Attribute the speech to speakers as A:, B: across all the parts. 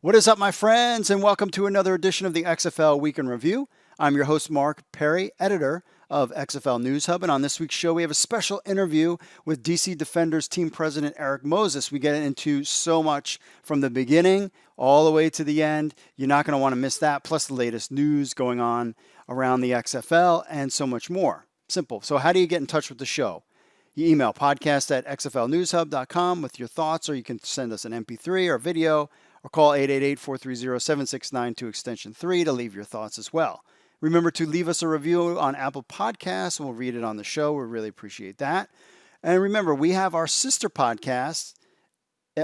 A: What is up, my friends, and welcome to another edition of the XFL Week in Review. I'm your host, Mark Perry, editor of XFL News Hub, and on this week's show, we have a special interview with DC Defenders team president Erik Moses. We get into so much from the beginning all the way to the end. You're not going to want to miss that, plus the latest news going on around the XFL and so much more. Simple. So how do you get in touch with the show? You email podcast@xflnewshub.com with your thoughts, or you can send us an MP3 or video, or call 888-430-7692 extension 3 to leave your thoughts as well. Remember to leave us a review on Apple Podcasts, and we'll read it on the show. We really appreciate that. And remember, we have our sister podcast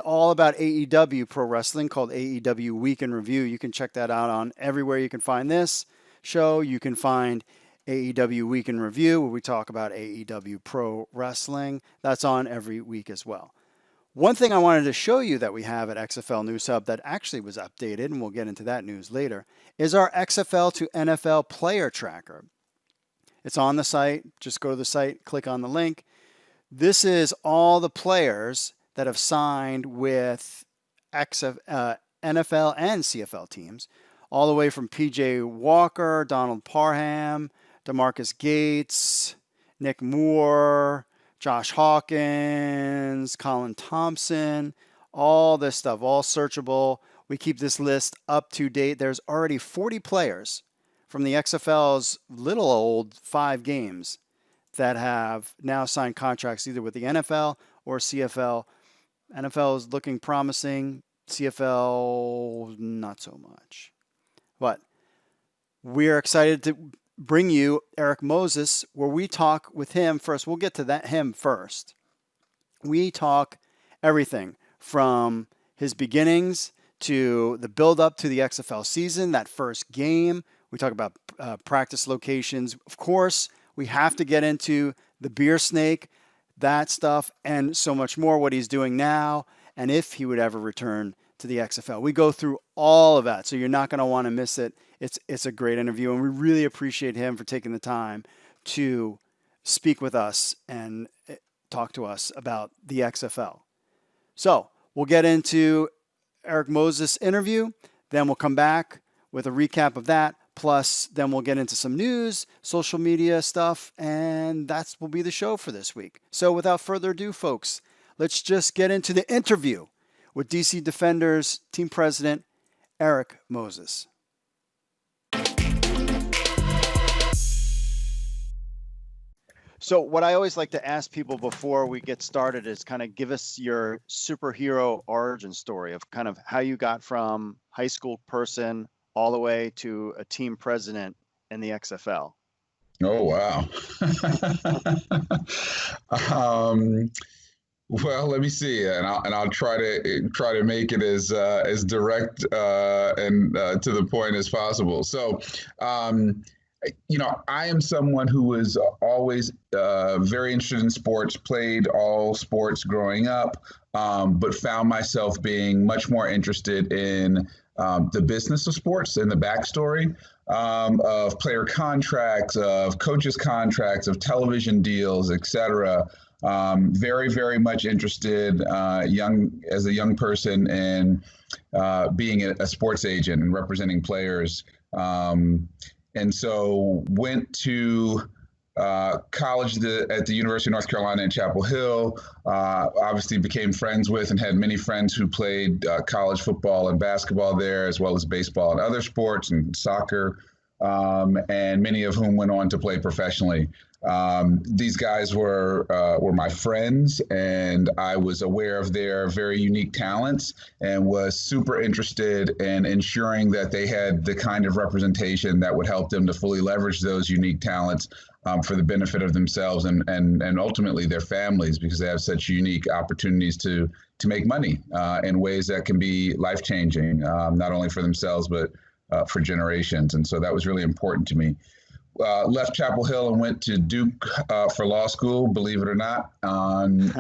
A: all about AEW Pro Wrestling called AEW Week in Review. You can check that out on everywhere you can find this show. You can find AEW Week in Review, where we talk about AEW Pro Wrestling. That's on every week as well. One thing I wanted to show you that we have at XFL News Hub that actually was updated, and we'll get into that news later, is our XFL to NFL player tracker. It's on the site. Just go to the site, click on the link. This is all the players that have signed with NFL and CFL teams, all the way from PJ Walker, Donald Parham, DeMarcus Gates, Nick Moore, Josh Hawkins, Colin Thompson, all this stuff, all searchable. We keep this list up to date. There's already 40 players from the XFL's little old 5 games that have now signed contracts either with the NFL or CFL. NFL is looking promising. CFL, not so much. But we're excited to bring you Erik Moses, where we talk with him first. We'll get to him first. We talk everything from his beginnings to the build-up to the XFL season, that first game. We talk about practice locations. Of course, we have to get into the beer snake, that stuff, and so much more, what he's doing now, and if he would ever return to the XFL. We go through all of that, so you're not going to want to miss it. It's a great interview, and we really appreciate him for taking the time to speak with us and talk to us about the XFL. So we'll get into Erik Moses' interview, then we'll come back with a recap of that, plus then we'll get into some news, social media stuff, and that will be the show for this week. So without further ado, folks, let's just get into the interview with DC Defenders team president Erik Moses. So what I always like to ask people before we get started is kind of give us your superhero origin story of kind of how you got from high school person all the way to a team president in the XFL.
B: Oh, wow. Well, let me see, and I'll try to make it as direct and to the point as possible. So, I am someone who was always very interested in sports, played all sports growing up, but found myself being much more interested in the business of sports and the backstory of player contracts, of coaches' contracts, of television deals, etc. Very, very much interested as a young person in being a sports agent and representing players. And so went to college at the University of North Carolina in Chapel Hill. Obviously became friends with and had many friends who played college football and basketball there, as well as baseball and other sports and soccer, and many of whom went on to play professionally. These guys were my friends, and I was aware of their very unique talents and was super interested in ensuring that they had the kind of representation that would help them to fully leverage those unique talents for the benefit of themselves and ultimately their families, because they have such unique opportunities to make money in ways that can be life-changing, not only for themselves, but for generations. And so that was really important to me. Left Chapel Hill and went to Duke for law school, believe it or not. And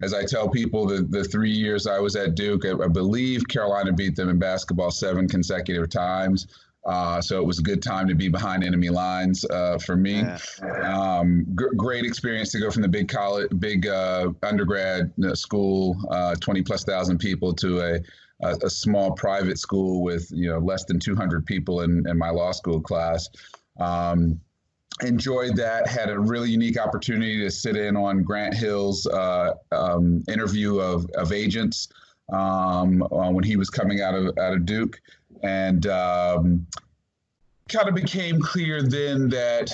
B: as I tell people, the 3 years I was at Duke, I believe Carolina beat them in basketball 7 consecutive times. So it was a good time to be behind enemy lines for me.
A: Yeah.
B: Great experience to go from the big undergrad school, 20,000+ people, to a small private school with less than 200 people in my law school class. Enjoyed that. Had a really unique opportunity to sit in on Grant Hill's interview of agents when he was coming out of Duke, and kind of became clear then that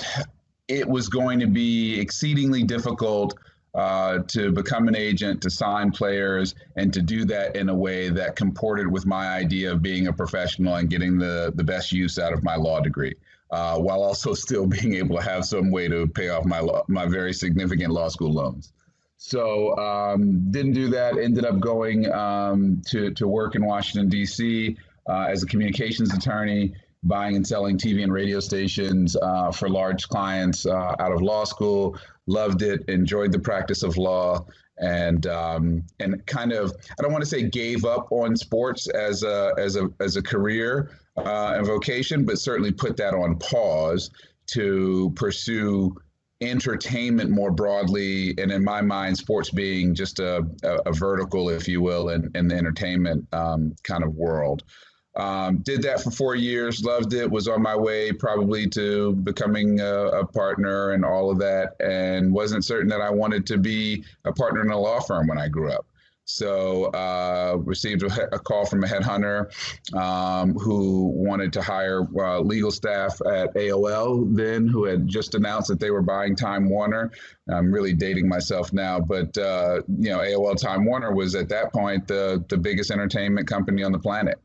B: it was going to be exceedingly difficult to become an agent, to sign players, and to do that in a way that comported with my idea of being a professional and getting the best use out of my law degree, while also still being able to have some way to pay off my very significant law school loans. So didn't do that. Ended up going to work in Washington, D.C. As a communications attorney, buying and selling TV and radio stations for large clients out of law school. Loved it, enjoyed the practice of law, and kind of, I don't want to say gave up on sports as a career and vocation, but certainly put that on pause to pursue entertainment more broadly, and in my mind, sports being just a vertical, if you will, in the entertainment kind of world. Did that for 4 years, loved it, was on my way probably to becoming a partner and all of that, and wasn't certain that I wanted to be a partner in a law firm when I grew up. So received a call from a headhunter who wanted to hire legal staff at AOL then, who had just announced that they were buying Time Warner. I'm really dating myself now, but AOL Time Warner was at that point the biggest entertainment company on the planet.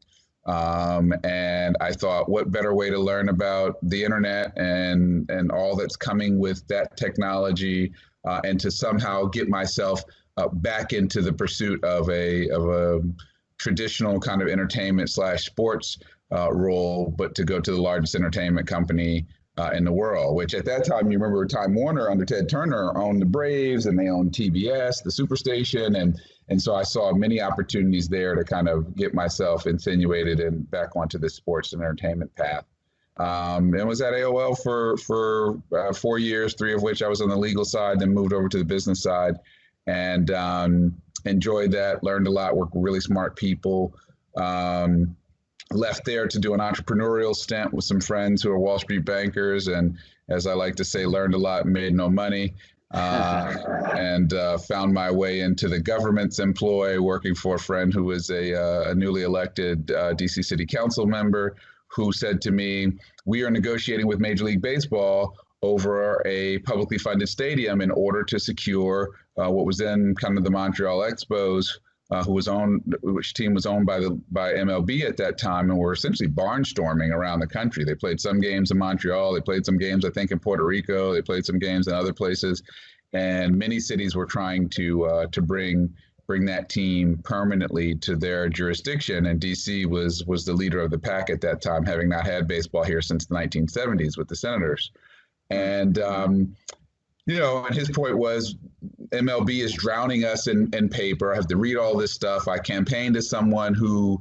B: And I thought, what better way to learn about the internet and all that's coming with that technology, and to somehow get myself back into the pursuit of a traditional kind of entertainment / sports role, but to go to the largest entertainment company in the world, which at that time, you remember Time Warner under Ted Turner owned the Braves, and they owned TBS, the Superstation, and so I saw many opportunities there to kind of get myself insinuated and back onto the sports and entertainment path. And was at AOL for 4 years, 3 of which I was on the legal side, then moved over to the business side, and enjoyed that, learned a lot, worked with really smart people. Left there to do an entrepreneurial stint with some friends who are Wall Street bankers, and as I like to say, learned a lot, made no money, and found my way into the government's employ, working for a friend who was a newly elected DC City Council member, who said to me, "We are negotiating with Major League Baseball over a publicly funded stadium in order to secure what was then kind of the Montreal Expos, which team was owned by MLB at that time, and were essentially barnstorming around the country. They played some games in Montreal, they played some games, I think, in Puerto Rico, they played some games in other places, and many cities were trying to bring that team permanently to their jurisdiction. And DC was the leader of the pack at that time, having not had baseball here since the 1970s with the Senators. And and his point was, MLB is drowning us in paper. I have to read all this stuff. I campaigned as someone who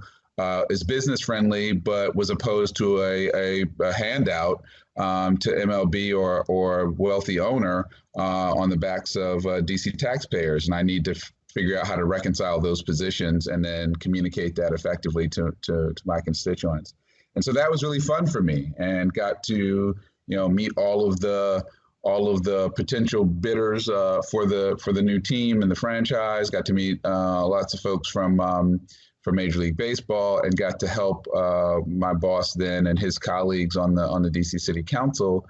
B: is business friendly, but was opposed to a handout to MLB or wealthy owner on the backs of DC taxpayers. And I need to figure out how to reconcile those positions and then communicate that effectively to my constituents. And so that was really fun for me, and got to meet all of the potential bidders for the new team and the franchise. Got to meet lots of folks from Major League Baseball, and got to help my boss then and his colleagues on the DC City Council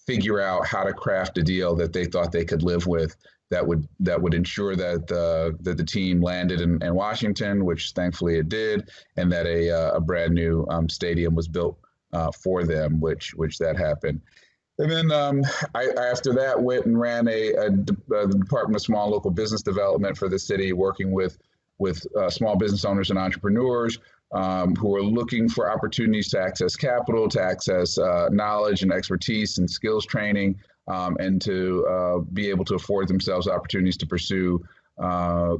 B: figure out how to craft a deal that they thought they could live with, that would ensure that the team landed in Washington, which thankfully it did, and that a brand new stadium was built for them, which that happened. And then I after that went and ran a Department of Small Local Business Development for the city, working with small business owners and entrepreneurs who are looking for opportunities to access capital, to access knowledge and expertise and skills training, and to be able to afford themselves opportunities to pursue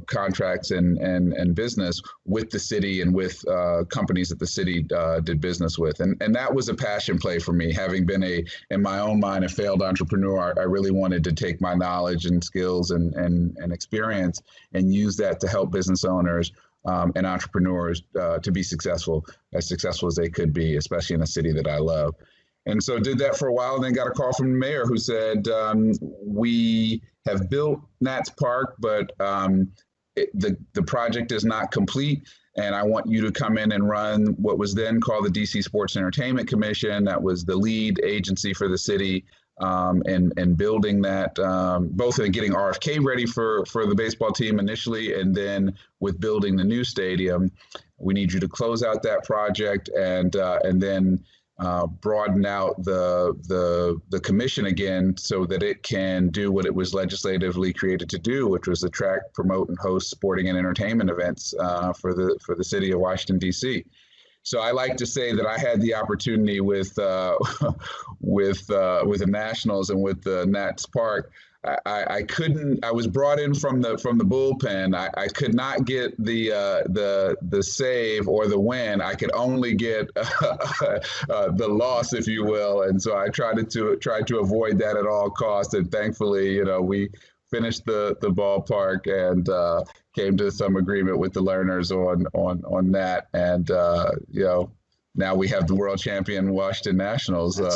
B: contracts and business with the city and with companies that the city did business with. And that was a passion play for me. Having been in my own mind, a failed entrepreneur, I really wanted to take my knowledge and skills and experience and use that to help business owners and entrepreneurs to be successful as they could be, especially in a city that I love. And so did that for a while, and then got a call from the mayor who said, we have built Nats Park, but the project is not complete, and I want you to come in and run what was then called the DC Sports Entertainment Commission. That was the lead agency for the city, and building that, both in getting RFK ready for the baseball team initially, and then with building the new stadium. We need you to close out that project and then broaden out the commission again so that it can do what it was legislatively created to do, which was attract, promote, and host sporting and entertainment events for the city of Washington, D.C. So I like to say that I had the opportunity with the Nationals and with the Nats Park. I couldn't. I was brought in from the bullpen. I could not get the save or the win. I could only get the loss, if you will. And so I tried to avoid that at all costs. And thankfully, we finished the ballpark and came to some agreement with the learners on that. And now we have the world champion Washington Nationals in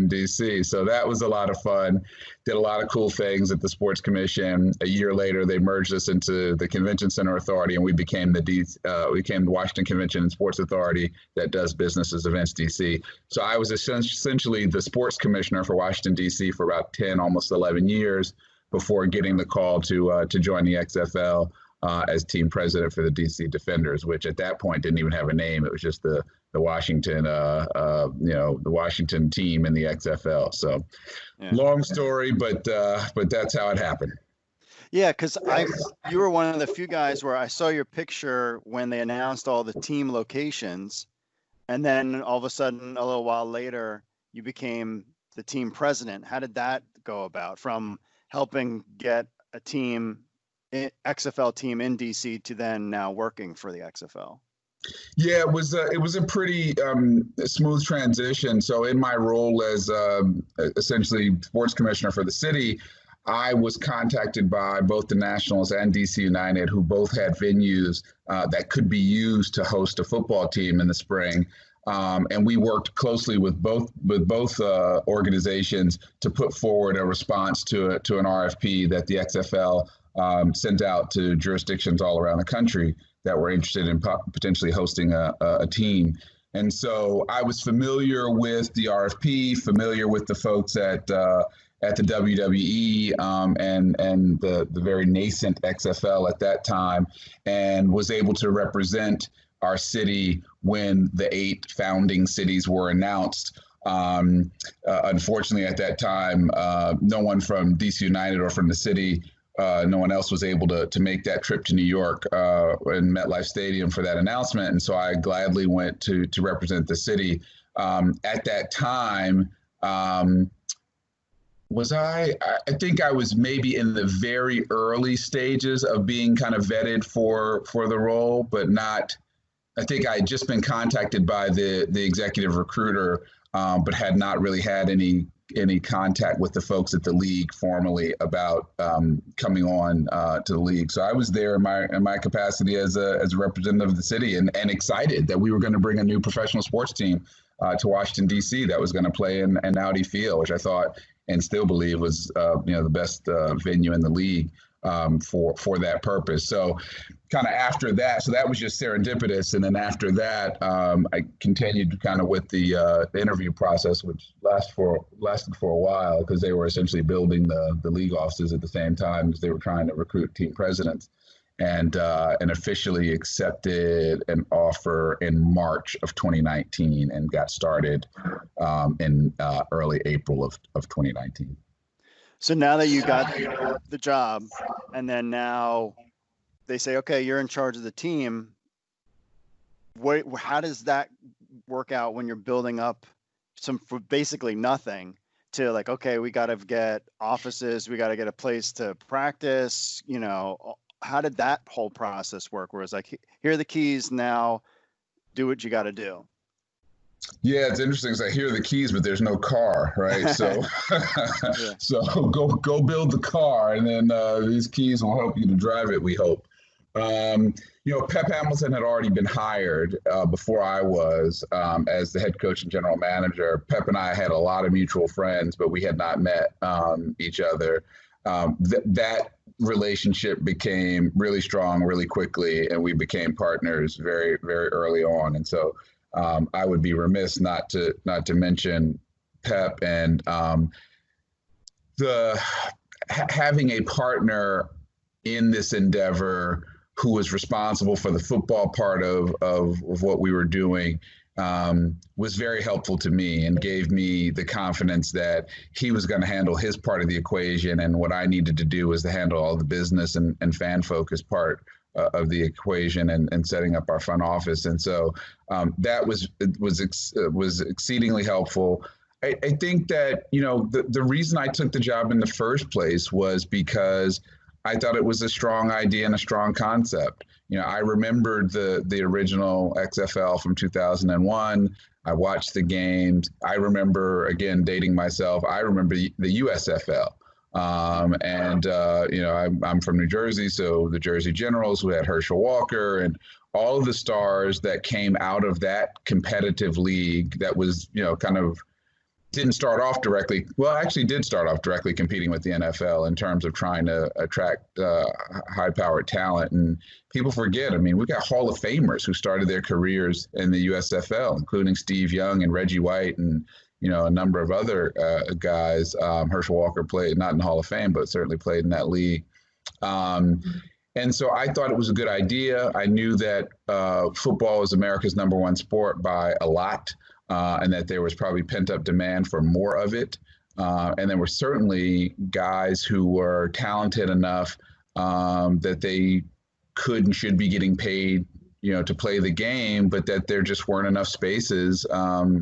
B: DC. So that was a lot of fun. Did a lot of cool things at the Sports Commission. A year later, they merged us into the Convention Center Authority, and we became the Washington Convention and Sports Authority that does businesses events DC. So I was essentially the sports commissioner for Washington, DC for about 10, almost 11 years before getting the call to join the XFL. As team president for the DC Defenders, which at that point didn't even have a name. It was just the Washington, the Washington team in the XFL. So, long story, but that's how it happened.
A: Yeah, because you were one of the few guys where I saw your picture when they announced all the team locations, and then all of a sudden, a little while later, you became the team president. How did that go about, from helping get a XFL team in DC to then now working for the XFL?
B: Yeah, it was a pretty smooth transition. So in my role as essentially sports commissioner for the city, I was contacted by both the Nationals and DC United, who both had venues that could be used to host a football team in the spring. And we worked closely with both organizations to put forward a response to an RFP that the XFL sent out to jurisdictions all around the country that were interested in potentially hosting a team. And so I was familiar with the RFP, familiar with the folks at the WWE and the very nascent XFL at that time, and was able to represent our city when the 8 founding cities were announced. Unfortunately, at that time, no one from DC United or from the city, no one else was able to make that trip to New York in MetLife Stadium for that announcement. And so I gladly went to represent the city. At that time, I think I was maybe in the very early stages of being kind of vetted for the role, but not. I think I had just been contacted by the executive recruiter, but had not really had any contact with the folks at the league formally about coming on to the league. So I was there in my capacity as a representative of the city, and excited that we were going to bring a new professional sports team to Washington, D.C. that was going to play in Audi Field, which I thought and still believe was the best venue in the league for that purpose. So kind of after that, so that was just serendipitous. And then after that, I continued kind of with the interview process, which lasted for a while, because they were essentially building the league offices at the same time as they were trying to recruit team presidents, and officially accepted an offer in March of 2019 and got started in early April of 2019.
A: So now that you got the job, and then now they say, okay, you're in charge of the team. How does that work out when you're building up for basically nothing to like, okay, we got to get offices, we got to get a place to practice, how did that whole process work? Where it's like, here are the keys, now do what you got to do.
B: Yeah, it's interesting because I hear the keys, but there's no car, right? So,
A: Yeah.
B: so go build the car, and then these keys will help you to drive it. We hope. Pep Hamilton had already been hired before I was as the head coach and general manager. Pep and I had a lot of mutual friends, but we had not met each other. That relationship became really strong really quickly, and we became partners very, very early on. And so I would be remiss not to mention Pep and having a partner in this endeavor who was responsible for the football part of what we were doing was very helpful to me and gave me the confidence that he was going to handle his part of the equation, and what I needed to do was to handle all the business and fan focused part of the equation and setting up our front office. And so that was exceedingly helpful. I think that, the reason I took the job in the first place was because I thought it was a strong idea and a strong concept. I remembered the original XFL from 2001. I watched the games. I remember, again, dating myself, I remember the USFL. I'm from New Jersey, so the Jersey Generals, who had Herschel Walker and all of the stars that came out of that competitive league that was, kind of didn't start off directly. Well, actually did start off directly competing with the NFL in terms of trying to attract high-powered talent. And people forget, we got Hall of Famers who started their careers in the USFL, including Steve Young and Reggie White and, a number of other guys. Herschel Walker played, not in the Hall of Fame, but certainly played in that league. And so I thought it was a good idea. I knew that football is America's #1 sport by a lot. And that there was probably pent-up demand for more of it. And there were certainly guys who were talented enough that they could and should be getting paid, to play the game, but that there just weren't enough spaces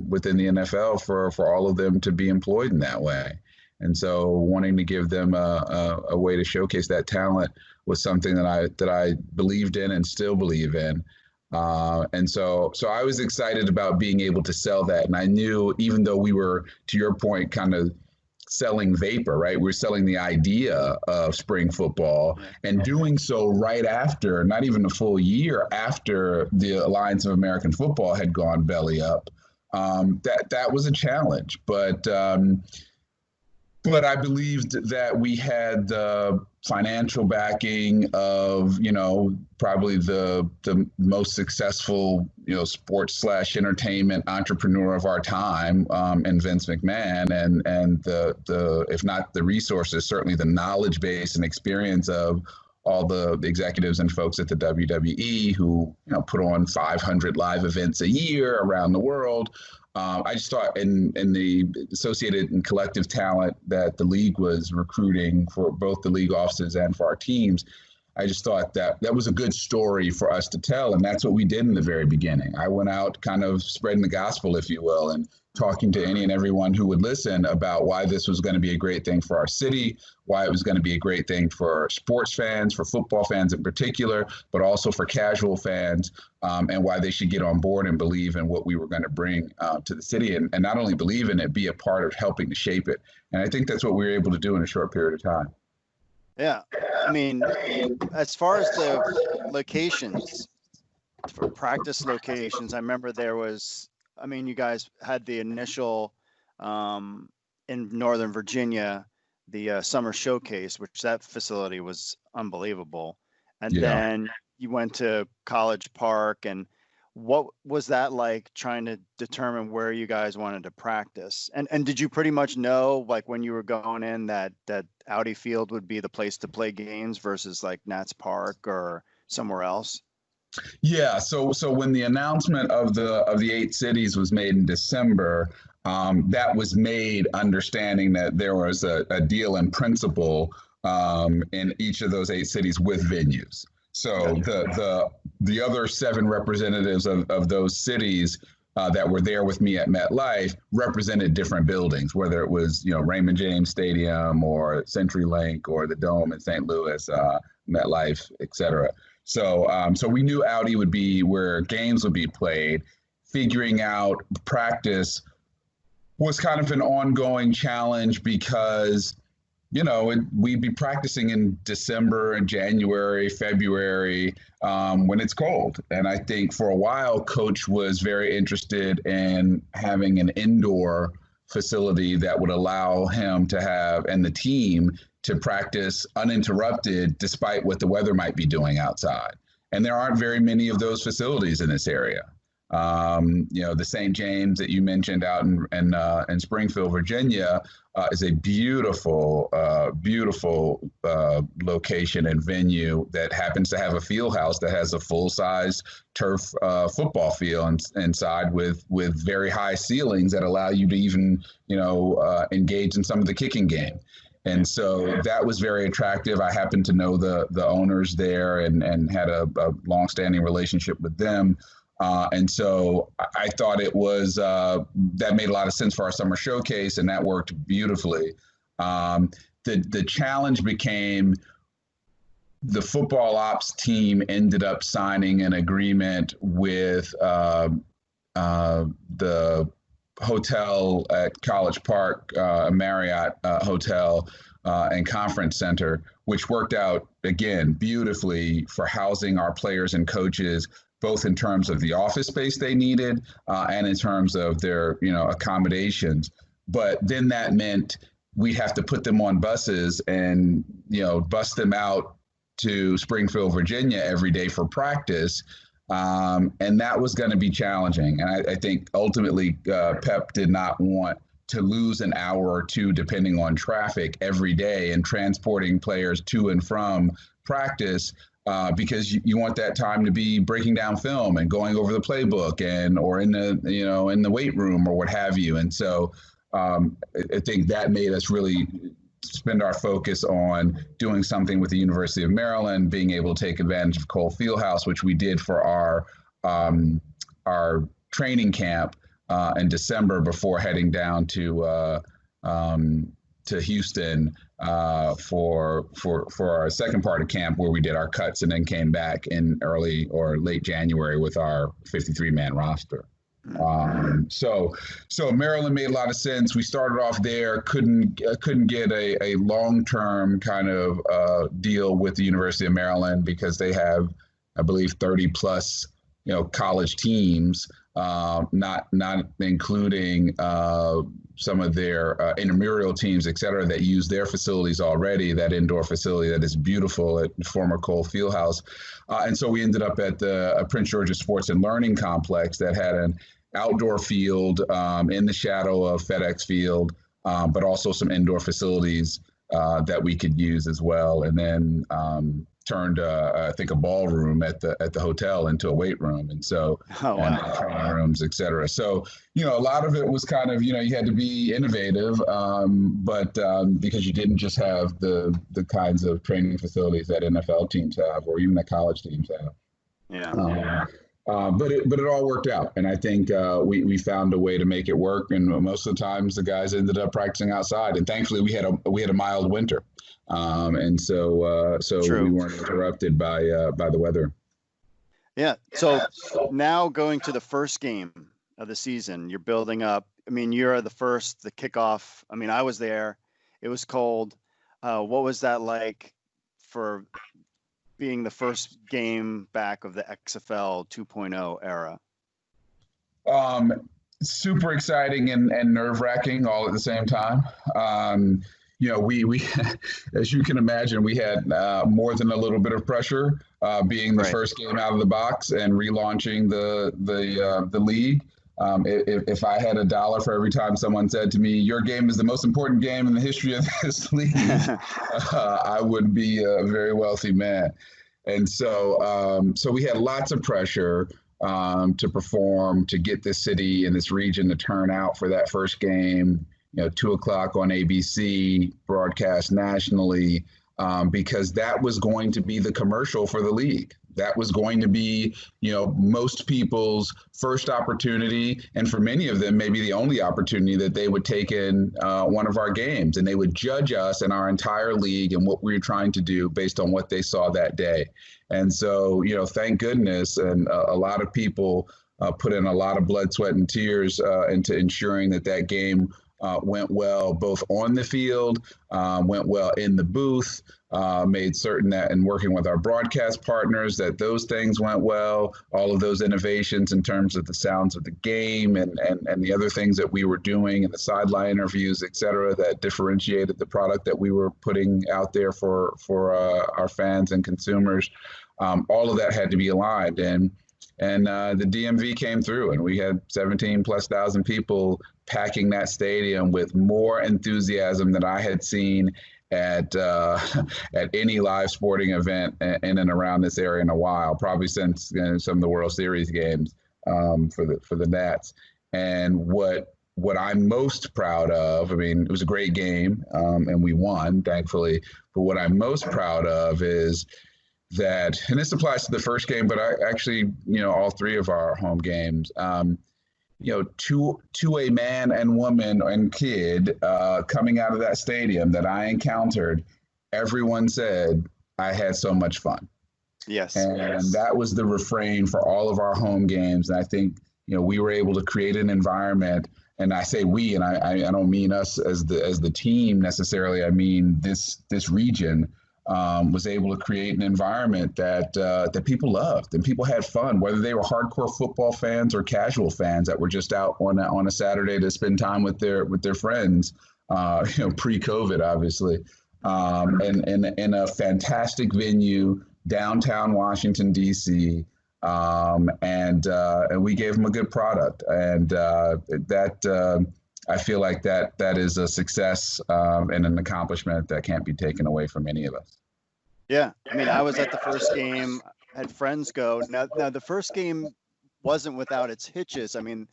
B: within the NFL for all of them to be employed in that way. And so wanting to give them a way to showcase that talent was something that I believed in and still believe in. And so I was excited about being able to sell that. And I knew, even though we were, to your point, kind of selling vapor, right? We were selling the idea of spring football and doing so right after, not even a full year after the Alliance of American Football had gone belly up. That was a challenge, but I believed that we had the financial backing of, probably the most successful, sports/entertainment entrepreneur of our time, and Vince McMahon, and the if not the resources, certainly the knowledge base and experience of all the executives and folks at the WWE who, put on 500 live events a year around the world. I just thought in the associated and collective talent that the league was recruiting for both the league offices and for our teams, I just thought that was a good story for us to tell. And that's what we did in the very beginning. I went out kind of spreading the gospel, if you will, and talking to any and everyone who would listen about why this was going to be a great thing for our city, why it was going to be a great thing for sports fans, for football fans in particular, but also for casual fans, and why they should get on board and believe in what we were going to bring to the city, and not only believe in it, be a part of helping to shape it. And I think that's what we were able to do in a short period of time.
A: Yeah. As far as the locations, for practice locations, I remember there was, you guys had the initial in Northern Virginia, the summer showcase, which that facility was unbelievable. And then you went to College Park. And what was that like, trying to determine where you guys wanted to practice? And did you pretty much know, like, when you were going in, that Audi Field would be the place to play games versus like Nats Park or somewhere else?
B: Yeah. So when the announcement of the 8 cities was made in December, that was made understanding that there was a deal in principle in each of those 8 cities with venues. So the other 7 representatives of those cities that were there with me at MetLife represented different buildings, whether it was, Raymond James Stadium or CenturyLink or the Dome in St. Louis, MetLife, et cetera. So we knew Audi would be where games would be played. Figuring out practice was kind of an ongoing challenge because, we'd be practicing in December and January, February, when it's cold. And I think for a while, Coach was very interested in having an indoor facility that would allow him to have, and the team to practice uninterrupted despite what the weather might be doing outside. And there aren't very many of those facilities in this area. The St. James that you mentioned out in Springfield, Virginia, is a beautiful location and venue that happens to have a field house that has a full-size turf football field inside with very high ceilings that allow you to even engage in some of the kicking game. And so that was very attractive. I happened to know the owners there and had a long-standing relationship with them. And so I thought it was, that made a lot of sense for our summer showcase, and that worked beautifully. The challenge became the football ops team ended up signing an agreement with the hotel at College Park, a Marriott hotel and conference center, which worked out, again, beautifully for housing our players and coaches, both in terms of the office space they needed and in terms of their, accommodations. But then that meant we'd have to put them on buses and, bus them out to Springfield, Virginia every day for practice. And that was going to be challenging. And I think ultimately Pep did not want to lose an hour or two, depending on traffic, every day and transporting players to and from practice. Because you want that time to be breaking down film and going over the playbook or in the in the weight room or what have you. And so I think that made us really spend our focus on doing something with the University of Maryland, being able to take advantage of Cole Fieldhouse, which we did for our training camp in December before heading down to Houston for our second part of camp, where we did our cuts and then came back in early or late January with our 53-man roster. So Maryland made a lot of sense. We started off there, couldn't get a long-term kind of deal with the University of Maryland because they have, I believe, 30 plus college teams, not including some of their intramural teams, et cetera, that use their facilities already, that indoor facility that is beautiful at former Cole Fieldhouse. And so we ended up at the Prince George's Sports and Learning Complex that had an outdoor field in the shadow of FedEx Field, but also some indoor facilities that we could use as well. And then turned, I think, a ballroom at the hotel into a weight room, and so and training rooms, et cetera. So a lot of it was kind of you had to be innovative, but because you didn't just have the kinds of training facilities that NFL teams have or even that college teams have.
A: Yeah.
B: But it all worked out, and I think we found a way to make it work. And most of the times, the guys ended up practicing outside. And thankfully, we had a mild winter, and so we weren't interrupted by the weather.
A: Yeah. So now going to the first game of the season, you're building up. I mean, you're the kickoff. I mean, I was there. It was cold. What was that like for being the first game back of the XFL 2.0 era?
B: Super exciting and nerve-wracking all at the same time. We as you can imagine, we had more than a little bit of pressure being the first game out of the box and relaunching the league. If I had $1 for every time someone said to me, "Your game is the most important game in the history of this league," I would be a very wealthy man. And so we had lots of pressure to perform, to get this city and this region to turn out for that first game. 2:00 on ABC, broadcast nationally, because that was going to be the commercial for the league. That was going to be, most people's first opportunity, and for many of them, maybe the only opportunity that they would take in one of our games, and they would judge us and our entire league and what we were trying to do based on what they saw that day. And so, thank goodness, and a lot of people put in a lot of blood, sweat, and tears into ensuring that game went well, both on the field, went well in the booth, made certain that in working with our broadcast partners that those things went well, all of those innovations in terms of the sounds of the game and the other things that we were doing and the sideline interviews, et cetera, that differentiated the product that we were putting out there for our fans and consumers. All of that had to be aligned. And the DMV came through, and we had 17,000+ people packing that stadium with more enthusiasm than I had seen at any live sporting event in and around this area in a while, probably since some of the World Series games for the Nats. And what I'm most proud of, I mean, it was a great game, and we won, thankfully. But what I'm most proud of is that, and this applies to the first game, but I actually, all three of our home games, to a man and woman and kid coming out of that stadium that I encountered, everyone said, I had so much fun.
A: Yes.
B: And that was the refrain for all of our home games. And I think, we were able to create an environment, and I say we, and I don't mean us as the team necessarily. I mean this region was able to create an environment that people loved and people had fun, whether they were hardcore football fans or casual fans that were just out on a Saturday to spend time with their friends, pre-COVID, obviously, and in a fantastic venue downtown Washington, D.C. And we gave them a good product, and I feel like that is a success and an accomplishment that can't be taken away from any of us.
A: Yeah, I mean, I was at the first game, had friends go. Now the first game wasn't without its hitches. I mean,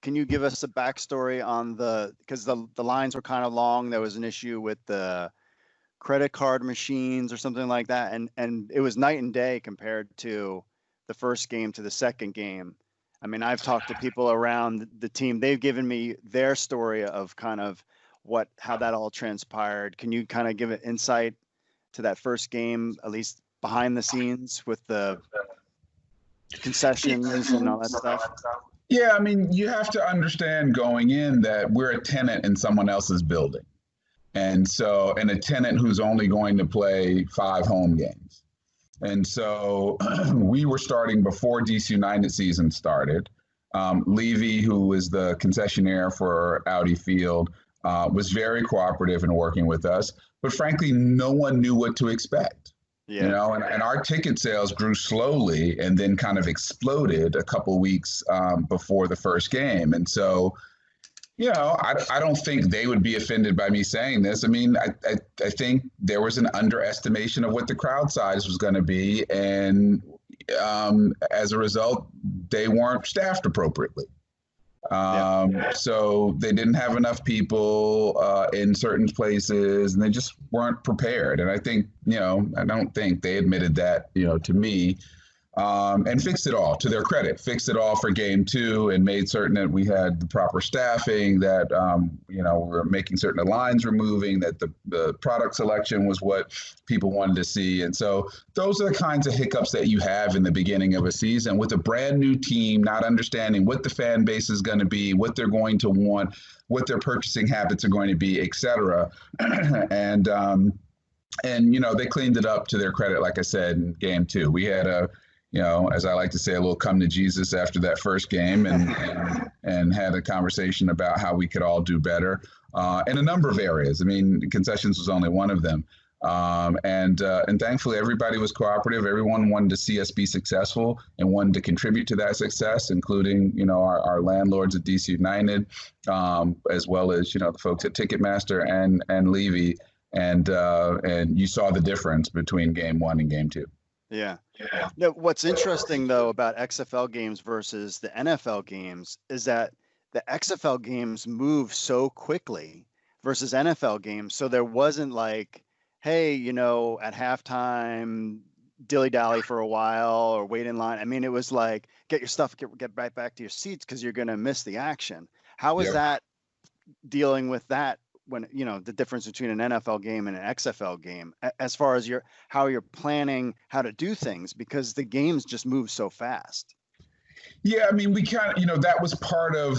A: can you give us a backstory on because the lines were kind of long. There was an issue with the credit card machines or something like that, and it was night and day compared to the first game to the second game. I mean, I've talked to people around the team. They've given me their story of kind of how that all transpired. Can you kind of give an insight to that first game, at least behind the scenes with the concessions and all that stuff?
B: Yeah, I mean, you have to understand going in that we're a tenant in someone else's building. And a tenant who's only going to play 5 home games. And so we were starting before DC United season started. Levy, who was the concessionaire for Audi Field, was very cooperative in working with us. But frankly, no one knew what to expect. Yeah. And our ticket sales grew slowly and then kind of exploded a couple weeks before the first game. And so, I don't think they would be offended by me saying this. I mean, I think there was an underestimation of what the crowd size was going to be. And as a result, they weren't staffed appropriately. So they didn't have enough people in certain places, and they just weren't prepared. And I think, I don't think they admitted that, to me, and fixed it all, to their credit, fixed it all for game 2 and made certain that we had the proper staffing, that, we were making certain the lines were moving, that the product selection was what people wanted to see. And so those are the kinds of hiccups that you have in the beginning of a season with a brand new team, not understanding what the fan base is going to be, what they're going to want, what their purchasing habits are going to be, et cetera. And they cleaned it up to their credit, like I said, in game 2. We had as I like to say, a little come to Jesus after that first game, and had a conversation about how we could all do better in a number of areas. I mean, concessions was only one of them. And thankfully, everybody was cooperative. Everyone wanted to see us be successful and wanted to contribute to that success, including, our landlords at DC United, as well as, the folks at Ticketmaster and Levy. And you saw the difference between game 1 and game 2.
A: Yeah. Now, what's interesting, though, about XFL games versus the NFL games is that the XFL games move so quickly versus NFL games. So there wasn't like, hey, at halftime, dilly-dally for a while or wait in line. I mean, it was like, get your stuff, get right back to your seats because you're going to miss the action. How was that dealing with that when, the difference between an NFL game and an XFL game, as far as how you're planning how to do things, because the games just move so fast?
B: Yeah, I mean, we kind of, that was part of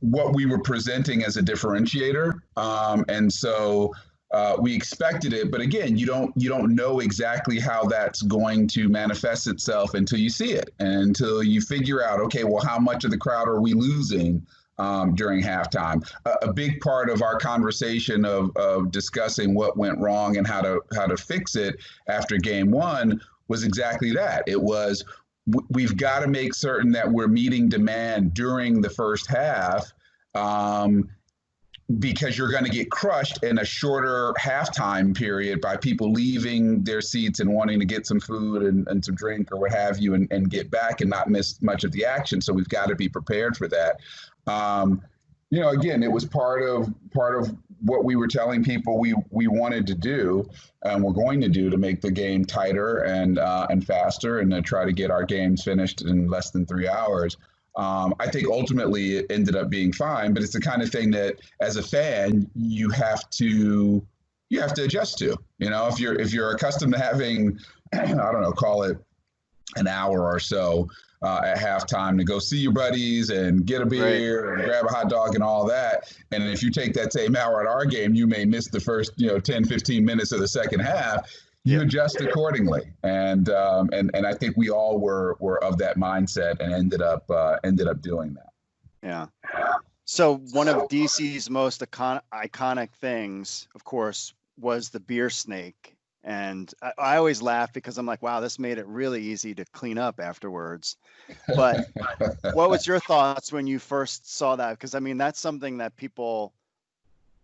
B: what we were presenting as a differentiator. And so we expected it, but again, you don't know exactly how that's going to manifest itself until you see it, and until you figure out, okay, well, how much of the crowd are we losing during halftime? A big part of our conversation of discussing what went wrong and how to fix it after game one was exactly that. It was, we've got to make certain that we're meeting demand during the first half, because you're going to get crushed in a shorter halftime period by people leaving their seats and wanting to get some food and some drink or what have you, and get back and not miss much of the action. So we've got to be prepared for that. Again, it was part of what we were telling people we wanted to do and we're going to do to make the game tighter and faster, and to try to get our games finished in less than 3 hours. I think ultimately it ended up being fine, but it's the kind of thing that as a fan you have to adjust to. If you're accustomed to having, I don't know, call it an hour or so at halftime to go see your buddies and get a beer and grab a hot dog and all that. And if you take that same hour at our game, you may miss the first 10, 15 minutes of the second half. You adjust accordingly, and I think we all were of that mindset and ended up doing that.
A: Yeah. So one of DC's most iconic things, of course, was the beer snake. And I always laugh because I'm like, wow, this made it really easy to clean up afterwards. But what was your thoughts when you first saw that? Because I mean, that's something that people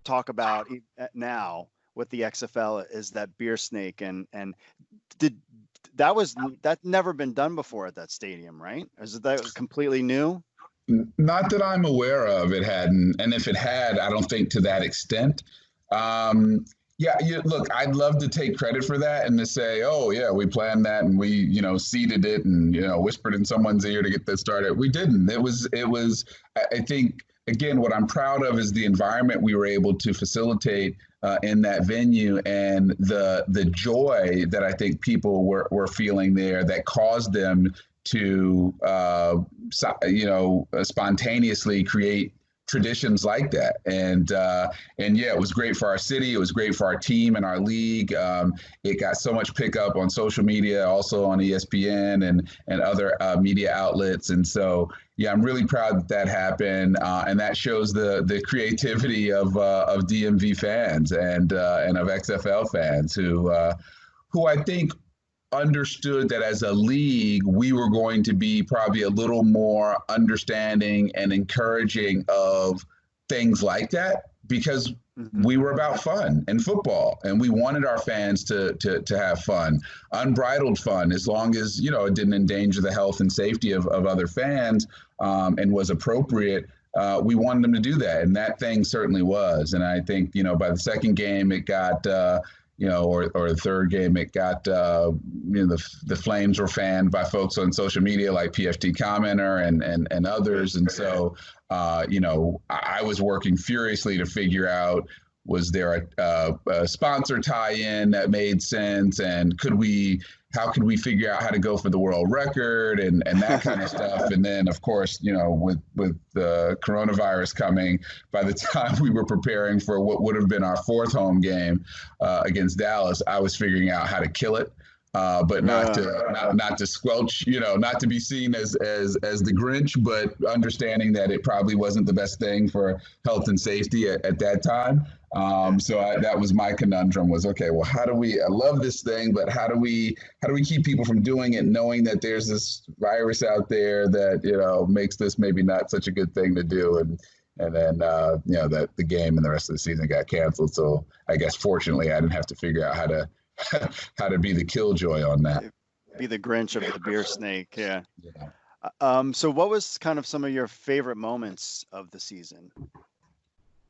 A: talk about now with the XFL, is that beer snake, and that's never been done before at that stadium, right? Is that completely new?
B: Not that I'm aware of. It hadn't, and if it had, I don't think to that extent. Look, I'd love to take credit for that and to say, oh yeah, we planned that and we, seeded it and, whispered in someone's ear to get this started. We didn't. It was, I think, again, what I'm proud of is the environment we were able to facilitate in that venue, and the joy that I think people were feeling there that caused them to, spontaneously create traditions like that. And it was great for our city. It was great for our team and our league. It got so much pickup on social media, also on ESPN and other media outlets. And so, I'm really proud that happened. And that shows the creativity of DMV fans and of XFL fans who I think understood that as a league, we were going to be probably a little more understanding and encouraging of things like that, because we were about fun and football, and we wanted our fans to have fun, unbridled fun, as long as, it didn't endanger the health and safety of other fans, and was appropriate. We wanted them to do that. And that thing certainly was. And I think, by the second game, it got, or the third game, it got, the flames were fanned by folks on social media like PFT Commenter and others. And so, I was working furiously to figure out, was there a sponsor tie-in that made sense? And how could we figure out how to go for the world record and that kind of stuff? And then, of course, with the coronavirus coming, by the time we were preparing for what would have been our fourth home game against Dallas, I was figuring out how to kill it. But not to squelch, not to be seen as the Grinch, but understanding that it probably wasn't the best thing for health and safety at that time. That was my conundrum, was, okay, well, I love this thing, but how do we keep people from doing it, knowing that there's this virus out there that, makes this maybe not such a good thing to do. And then, that the game and the rest of the season got canceled. So I guess fortunately I didn't have to figure out how to be the killjoy on that.
A: Be the Grinch of the beer snake. Yeah. So what was kind of some of your favorite moments of the season?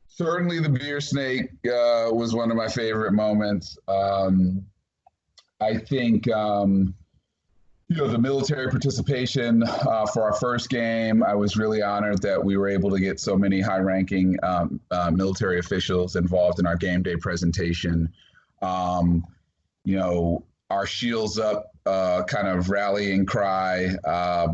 B: Certainly the beer snake was one of my favorite moments. I think, the military participation for our first game, I was really honored that we were able to get so many high-ranking military officials involved in our game day presentation. Our shields up kind of rallying cry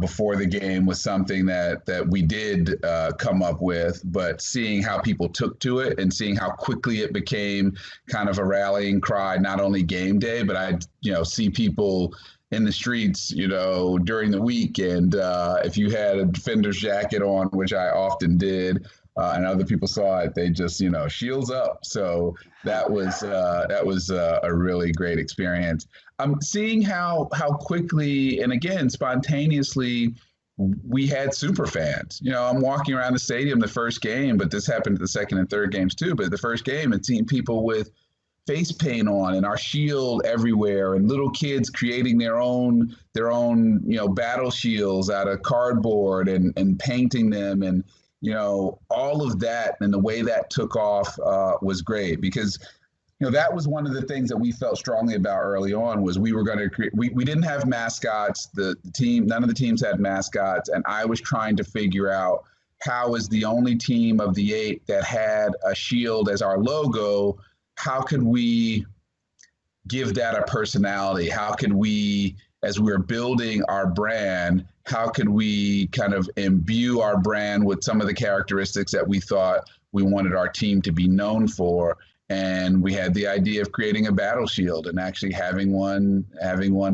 B: before the game was something that we did come up with, but seeing how people took to it and seeing how quickly it became kind of a rallying cry, not only game day, but I see people in the streets, during the week. And if you had a Defender's jacket on, which I often did, and other people saw it, they just, shields up. So that was a really great experience. Seeing how quickly and again spontaneously we had super fans. I'm walking around the stadium the first game, but this happened at the second and third games too. But the first game, and seeing people with face paint on and our shield everywhere, and little kids creating their own battle shields out of cardboard and painting them, and all of that, and the way that took off was great, because that was one of the things that we felt strongly about early on, was we were going to create, we didn't have mascots. The team, none of the teams had mascots, and I was trying to figure out how, as the only team of the 8 that had a shield as our logo, how could we give that a personality? How could we, as we're building our brand, how could we kind of imbue our brand with some of the characteristics that we thought we wanted our team to be known for? And we had the idea of creating a battle shield and actually having one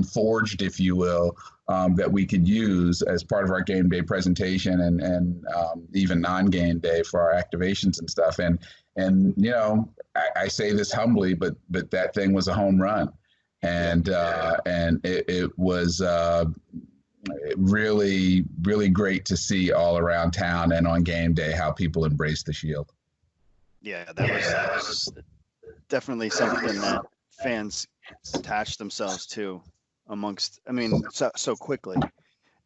B: forged, if you will, that we could use as part of our game day presentation and even non-game day for our activations and stuff. And I say this humbly, but that thing was a home run, and it was really, really great to see all around town and on game day how people embrace the shield.
A: Yeah, that was definitely something that fans attached themselves to so quickly.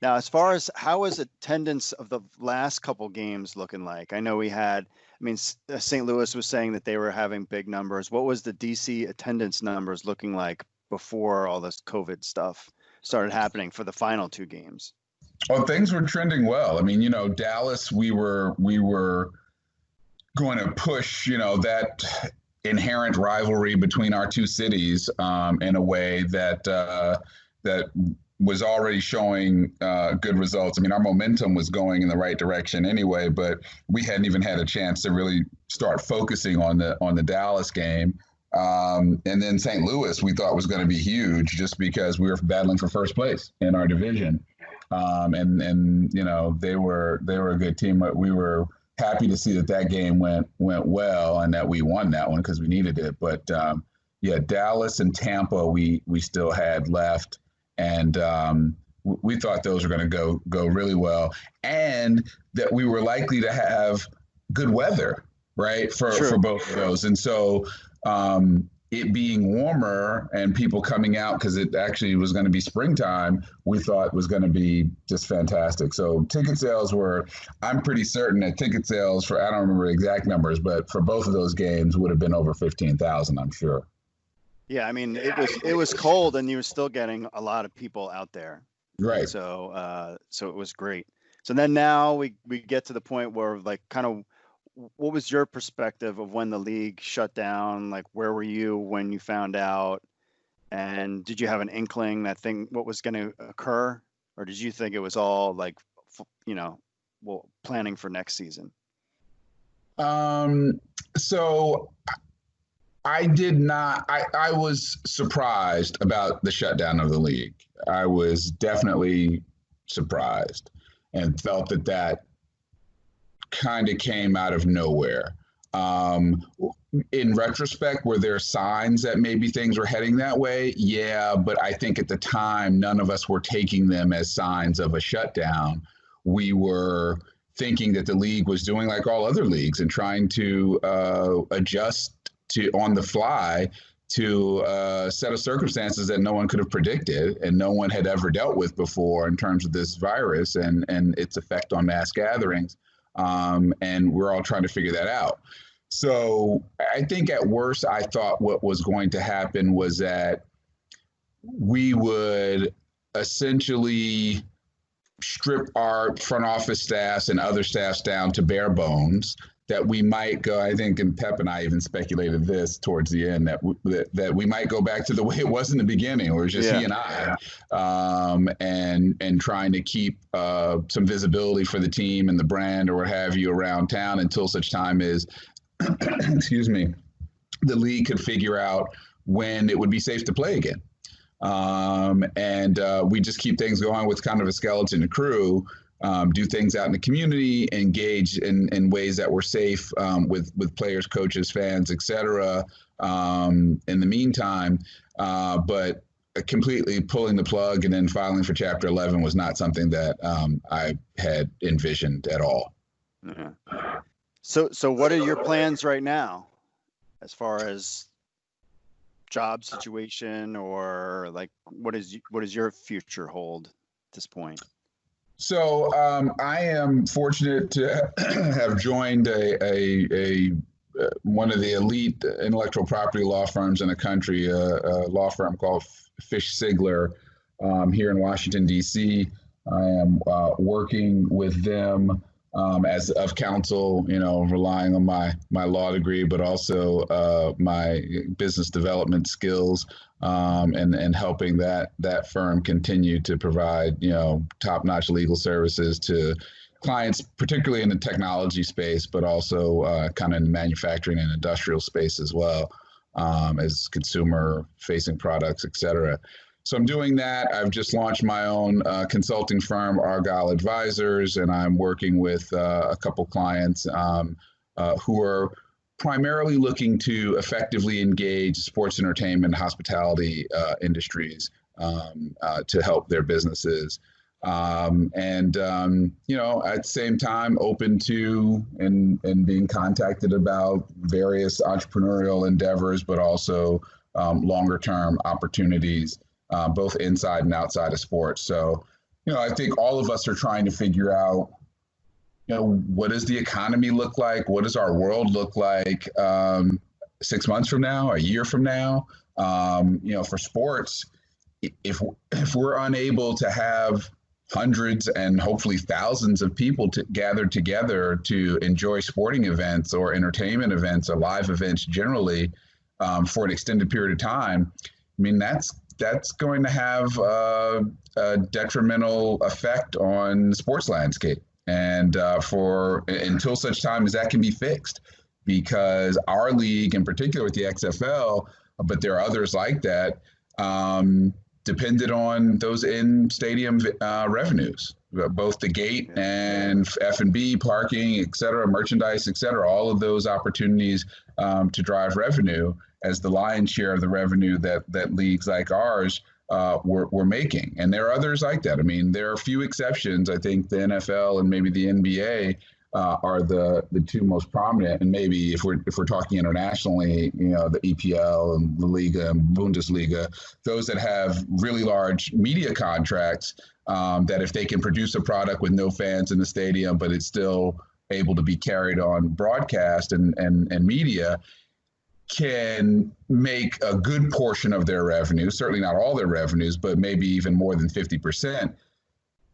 A: Now, as far as how is attendance of the last couple games looking like? I know we had, St. Louis was saying that they were having big numbers. What was the DC attendance numbers looking like before all this COVID stuff started happening for the final 2 games?
B: Well, things were trending well. Dallas, we were going to push, that inherent rivalry between our 2 cities in a way that was already showing good results. Our momentum was going in the right direction anyway, but we hadn't even had a chance to really start focusing on the Dallas game. And then St. Louis, we thought was going to be huge, just because we were battling for first place in our division. And they were a good team. We were happy to see that game went well and that we won that one, because we needed it. But Dallas and Tampa, we still had left. And we thought those were going to go really well, and that we were likely to have good weather, right, for both of those. And so it being warmer and people coming out, because it actually was going to be springtime, we thought was going to be just fantastic. So ticket sales I'm pretty certain that ticket sales for, I don't remember exact numbers, but for both of those games would have been over 15,000, I'm sure.
A: Yeah, it was cold, and you were still getting a lot of people out there.
B: Right.
A: So it was great. So then now we get to the point where, like, kind of, what was your perspective of when the league shut down? Like, where were you when you found out? And did you have an inkling what was going to occur? Or did you think it was all like, planning for next season?
B: So I did not. I was surprised about the shutdown of the league. I was definitely surprised and felt that kind of came out of nowhere. In retrospect, were there signs that maybe things were heading that way? Yeah, but I think at the time, none of us were taking them as signs of a shutdown. We were thinking that the league was doing like all other leagues and trying to adjust on the fly to a set of circumstances that no one could have predicted and no one had ever dealt with before in terms of this virus and its effect on mass gatherings. And we're all trying to figure that out. So I think at worst, I thought what was going to happen was that we would essentially strip our front office staffs and other staffs down to bare bones, that we might go, I think, and Pep and I even speculated this towards the end, that we might go back to the way it was in the beginning, where it was just he and I, and trying to keep some visibility for the team and the brand or what have you around town until such time as, excuse me, the league could figure out when it would be safe to play again. We just keep things going with kind of a skeleton crew, do things out in the community, engage in ways that were safe with players, coaches, fans, etc. In the meantime, but completely pulling the plug and then filing for Chapter 11 was not something that I had envisioned at all.
A: Yeah. So what are your plans right now, as far as job situation, or like what does your future hold at this point?
B: So I am fortunate to have joined a one of the elite intellectual property law firms in the country, a law firm called Fish Sigler here in Washington, D.C. I am working with them as of counsel, relying on my law degree, but also my business development skills, and helping that firm continue to provide, top-notch legal services to clients, particularly in the technology space, but also kind of in the manufacturing and industrial space as well, as consumer-facing products, et cetera. So I'm doing that. I've just launched my own consulting firm, Argyle Advisors, and I'm working with a couple clients who are primarily looking to effectively engage sports entertainment, hospitality industries to help their businesses. At the same time, open to and being contacted about various entrepreneurial endeavors, but also longer term opportunities, both inside and outside of sports. So, I think all of us are trying to figure out, what does the economy look like? What does our world look like 6 months from now, a year from now? For sports, if we're unable to have hundreds and hopefully thousands of people gathered together to enjoy sporting events or entertainment events or live events generally for an extended period of time, I mean, that's going to have a detrimental effect on the sports landscape. And until such time as that can be fixed, because our league in particular with the XFL, but there are others like that, depended on those in-stadium revenues, both the gate and F&B, parking, et cetera, merchandise, et cetera, all of those opportunities to drive revenue as the lion's share of the revenue that leagues like ours were making. And there are others like that. I mean, there are a few exceptions. I think the NFL and maybe the NBA are the two most prominent. And maybe if we're talking internationally, the EPL and La Liga and Bundesliga, those that have really large media contracts, that if they can produce a product with no fans in the stadium, but it's still able to be carried on broadcast and media, can make a good portion of their revenue, certainly not all their revenues, but maybe even more than 50%.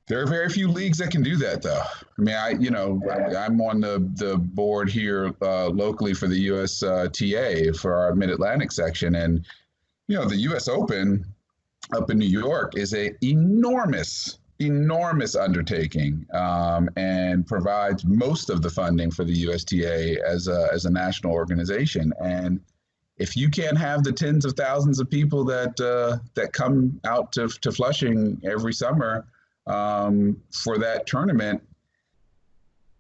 B: There are very few leagues that can do that, though. I mean, I'm on the board here locally for the USTA for our Mid-Atlantic section, and the U.S. Open up in New York is a enormous undertaking, and provides most of the funding for the USTA as a national organization. And if you can't have the tens of thousands of people that come out to Flushing every summer for that tournament,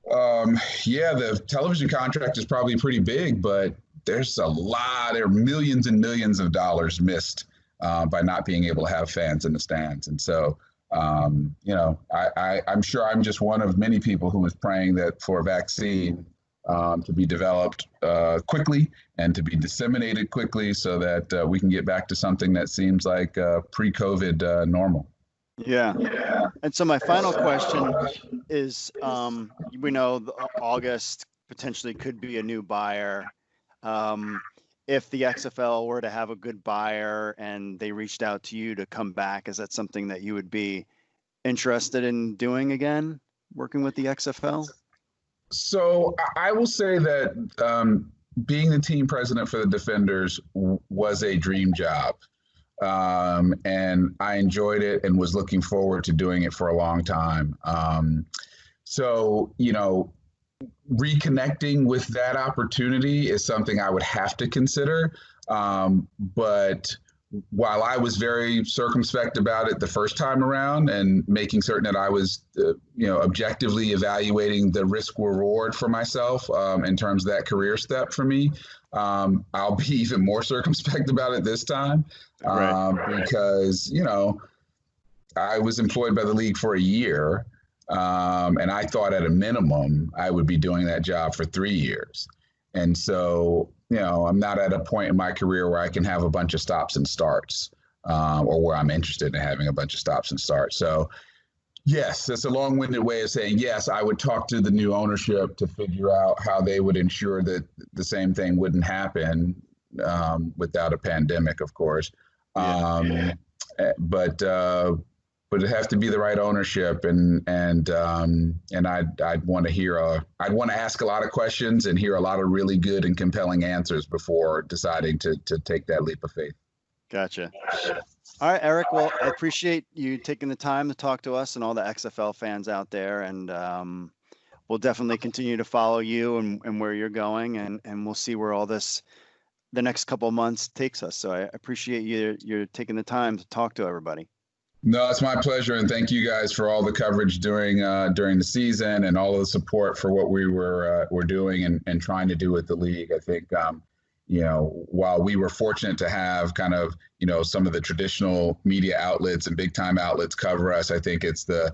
B: the television contract is probably pretty big, but there are millions and millions of dollars missed by not being able to have fans in the stands. And so, I'm sure I'm just one of many people who is praying that for a vaccine to be developed quickly and to be disseminated quickly so that we can get back to something that seems like pre-COVID normal.
A: Yeah. And so my final question is, we know August potentially could be a new buyer. if the XFL were to have a good buyer and they reached out to you to come back, is that something that you would be interested in doing again, working with the XFL?
B: So I will say that being the team president for the Defenders was a dream job. And I enjoyed it and was looking forward to doing it for a long time. So, reconnecting with that opportunity is something I would have to consider. But while I was very circumspect about it the first time around and making certain that I was, objectively evaluating the risk reward for myself in terms of that career step for me, I'll be even more circumspect about it this time because, I was employed by the league for a year. And I thought at a minimum I would be doing that job for 3 years. And so, I'm not at a point in my career where I can have a bunch of stops and starts, or where I'm interested in having a bunch of stops and starts. So, yes, that's a long-winded way of saying, yes, I would talk to the new ownership to figure out how they would ensure that the same thing wouldn't happen without a pandemic, of course. But it'd have to be the right ownership, and I'd want to I'd want to ask a lot of questions and hear a lot of really good and compelling answers before deciding to take that leap of faith.
A: Gotcha. All right, Erik. Well, I appreciate you taking the time to talk to us and all the XFL fans out there, and we'll definitely continue to follow you and where you're going, and we'll see where all this the next couple of months takes us. So I appreciate you're taking the time to talk to everybody.
B: No, it's my pleasure, and thank you guys for all the coverage during the season and all of the support for what we were doing and trying to do with the league. I think while we were fortunate to have kind of some of the traditional media outlets and big time outlets cover us, I think it's the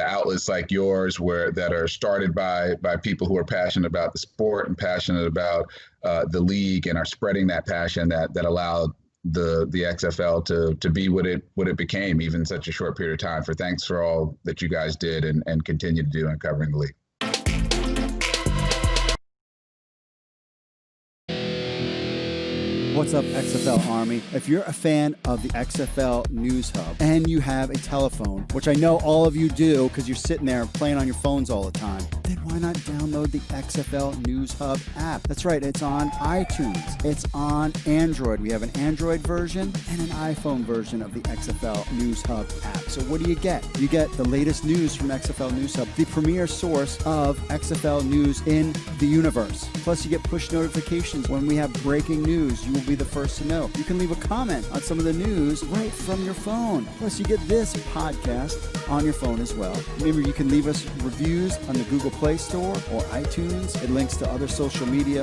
B: outlets like yours that are started by people who are passionate about the sport and passionate about the league and are spreading that passion that allowed the XFL to be what it became, even in such a short period of time. Thanks for all that you guys did and continue to do in covering the league.
A: What's up, XFL Army? If you're a fan of the XFL News Hub and you have a telephone, which I know all of you do because you're sitting there playing on your phones all the time, then why not download the XFL News Hub app? That's right, it's on iTunes. It's on Android. We have an Android version and an iPhone version of the XFL News Hub app. So what do you get? You get the latest news from XFL News Hub, the premier source of XFL news in the universe. Plus, you get push notifications when we have breaking news. You will be the first to know. You can leave a comment on some of the news right from your phone. Plus, you get this podcast on your phone as well. Remember, you can leave us reviews on the Google Play Store or iTunes. It links to our other social media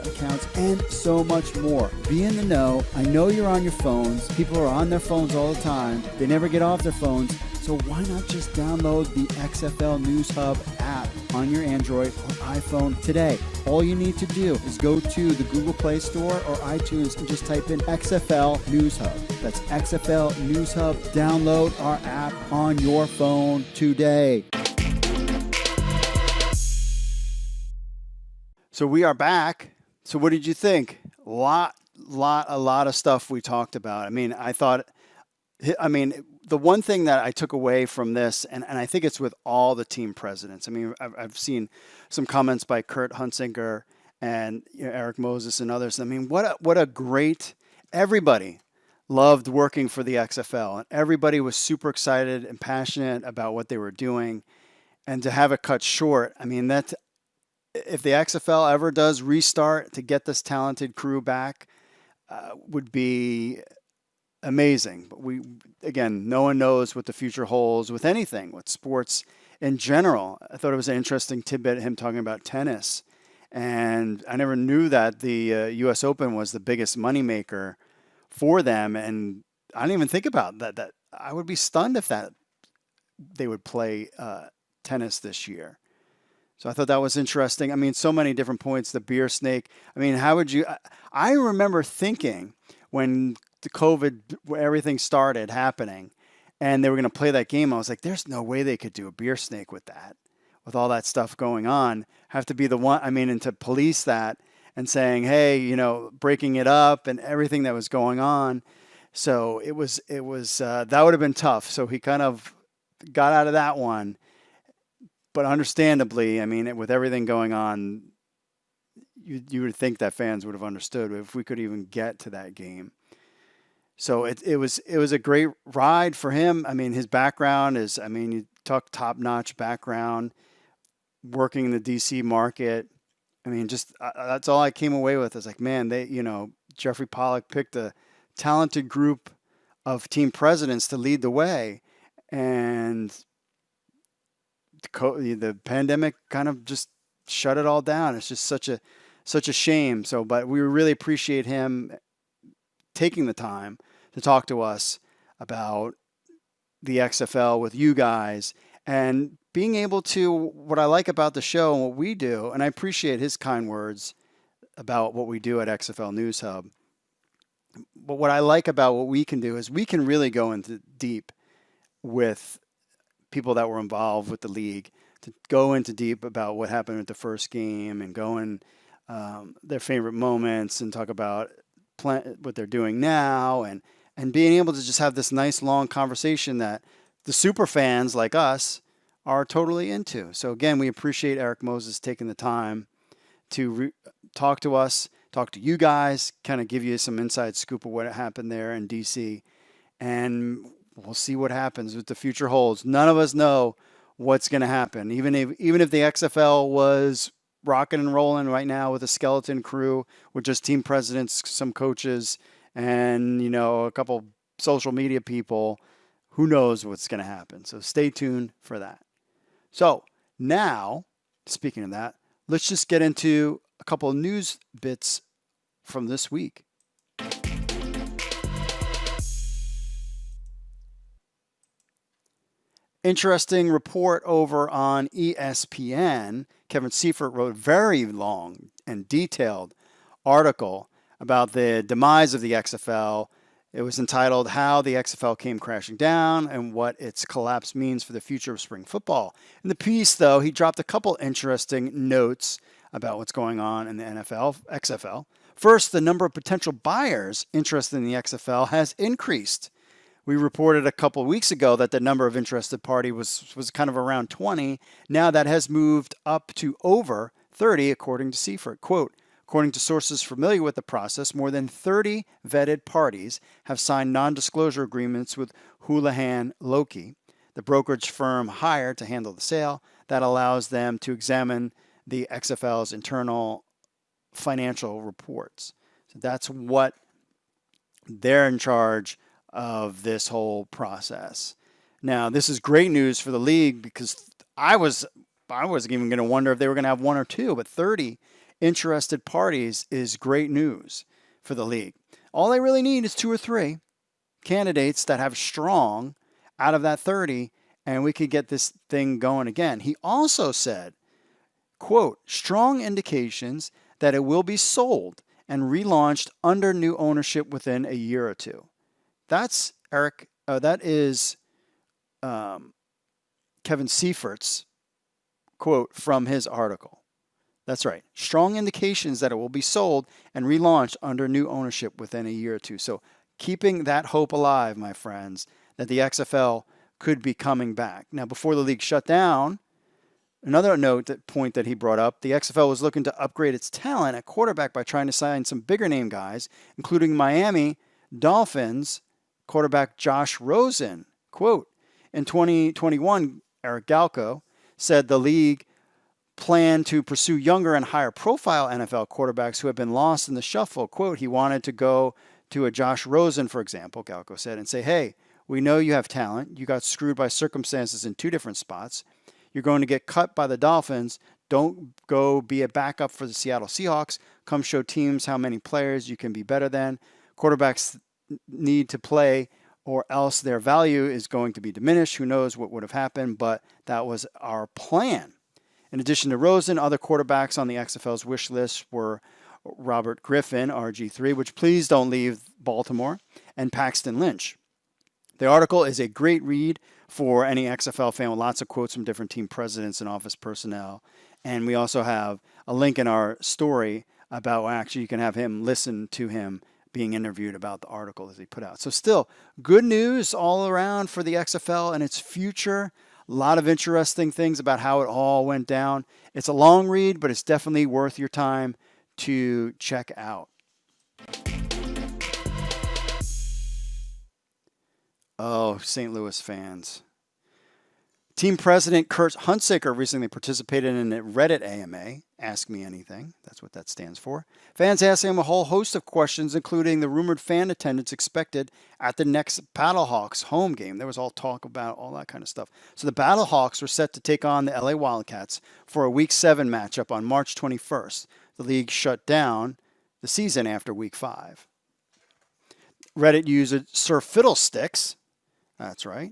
A: accounts, and so much more. Be in the know. I know you're on your phones. People are on their phones all the time. They never get off their phones. So why not just download the XFL News Hub app on your Android or iPhone today? All you need to do is go to the Google Play Store or iTunes and just type in XFL News Hub. That's XFL News Hub. Download our app on your phone today. So we are back. So what did you think? A lot of stuff we talked about. I mean, the one thing that I took away from this, and I think it's with all the team presidents. I mean, I've seen some comments by Kurt Hunsinger and Eric Moses and others. I mean, what a great, everybody loved working for the XFL, and everybody was super excited and passionate about what they were doing. And to have it cut short, I mean, that if the XFL ever does restart to get this talented crew back, would be amazing. But no one knows what the future holds with anything, with sports in general. I thought it was an interesting tidbit, him talking about tennis. And I never knew that the U.S. Open was the biggest moneymaker for them. And I didn't even think about that. That I would be stunned if they would play tennis this year. So I thought that was interesting. I mean, so many different points. The beer snake. I mean, how would you? I remember thinking when the COVID, everything started happening, and they were going to play that game, I was like, there's no way they could do a beer snake with that, with all that stuff going on. Have to be the one. I mean, and to police that and saying, hey, breaking it up and everything that was going on. So it was that would have been tough. So he kind of got out of that one. But understandably, I mean, with everything going on, you would think that fans would have understood if we could even get to that game. So it was a great ride for him. I mean, his background is, you talk top-notch background, working in the DC market. I mean, just that's all I came away with. Is like, man, Jeffrey Pollack picked a talented group of team presidents to lead the way, and the pandemic kind of just shut it all down. It's just such a shame. So, but we really appreciate him taking the time to talk to us about the XFL with you guys, and being able to, what I like about the show and what we do, and I appreciate his kind words about what we do at XFL News Hub. But what I like about what we can do is we can really go into deep with people that were involved with the league, to go into deep about what happened at the first game and go in their favorite moments and talk about what they're doing now, and being able to just have this nice long conversation that the super fans like us are totally into. So again, we appreciate Erik Moses taking the time to talk to us, talk to you guys, kind of give you some inside scoop of what happened there in DC, and we'll see what happens, what the future holds. None of us know what's going to happen. Even if the XFL was rocking and rolling right now with a skeleton crew, with just team presidents, some coaches, and a couple social media people, who knows what's going to happen. So stay tuned for that. So now, speaking of that, let's just get into a couple of news bits from this week. Interesting report over on ESPN. Kevin Seifert wrote a very long and detailed article about the demise of the XFL. It was entitled "How the XFL Came Crashing Down and What Its Collapse Means for the Future of Spring Football." In the piece, though, he dropped a couple interesting notes about what's going on in the XFL. First, the number of potential buyers interested in the XFL has increased. We reported a couple of weeks ago that the number of interested parties was kind of around 20. Now that has moved up to over 30, according to Seifert. Quote, according to sources familiar with the process, more than 30 vetted parties have signed non-disclosure agreements with Houlihan Lokey, the brokerage firm hired to handle the sale, that allows them to examine the XFL's internal financial reports. So that's what they're in charge of this whole process. Now, this is great news for the league, because I wasn't even going to wonder if they were going to have one or two, but 30 interested parties is great news for the league. All they really need is 2 or 3 candidates that have strong out of that 30, and we could get this thing going again. He also said, quote, strong indications that it will be sold and relaunched under new ownership within a year or two. That's Erik. That is Kevin Seifert's quote from his article. That's right. Strong indications that it will be sold and relaunched under new ownership within a year or two. So keeping that hope alive, my friends, that the XFL could be coming back. Now, before the league shut down, another point that he brought up, the XFL was looking to upgrade its talent at quarterback by trying to sign some bigger name guys, including Miami Dolphins quarterback Josh Rosen. Quote, in 2021, Eric Galko said the league planned to pursue younger and higher profile NFL quarterbacks who have been lost in the shuffle. Quote, he wanted to go to a Josh Rosen, for example, Galko said, and say, hey, we know you have talent. You got screwed by circumstances in 2 different spots. You're going to get cut by the Dolphins. Don't go be a backup for the Seattle Seahawks. Come show teams how many players you can be better than. Quarterbacks need to play, or else their value is going to be diminished. Who knows what would have happened, but that was our plan. In addition to Rosen, other quarterbacks on the XFL's wish list were Robert Griffin, RG3, which please don't leave Baltimore, and Paxton Lynch. The article is a great read for any XFL fan, with lots of quotes from different team presidents and office personnel. And we also have a link in our story about, well, actually you can have him listen to him being interviewed about the article that he put out. So still good news all around for the XFL and its future. A lot of interesting things about how it all went down. It's a long read, but it's definitely worth your time to check out. Oh, St. Louis fans. Team president Kurt Hunsaker recently participated in a Reddit AMA, Ask Me Anything. That's what that stands for. Fans asking him a whole host of questions, including the rumored fan attendance expected at the next BattleHawks home game. There was all talk about all that kind of stuff. So the BattleHawks were set to take on the LA Wildcats for a Week 7 matchup on March 21st. The league shut down the season after Week 5. Reddit user Sir Fiddlesticks, that's right,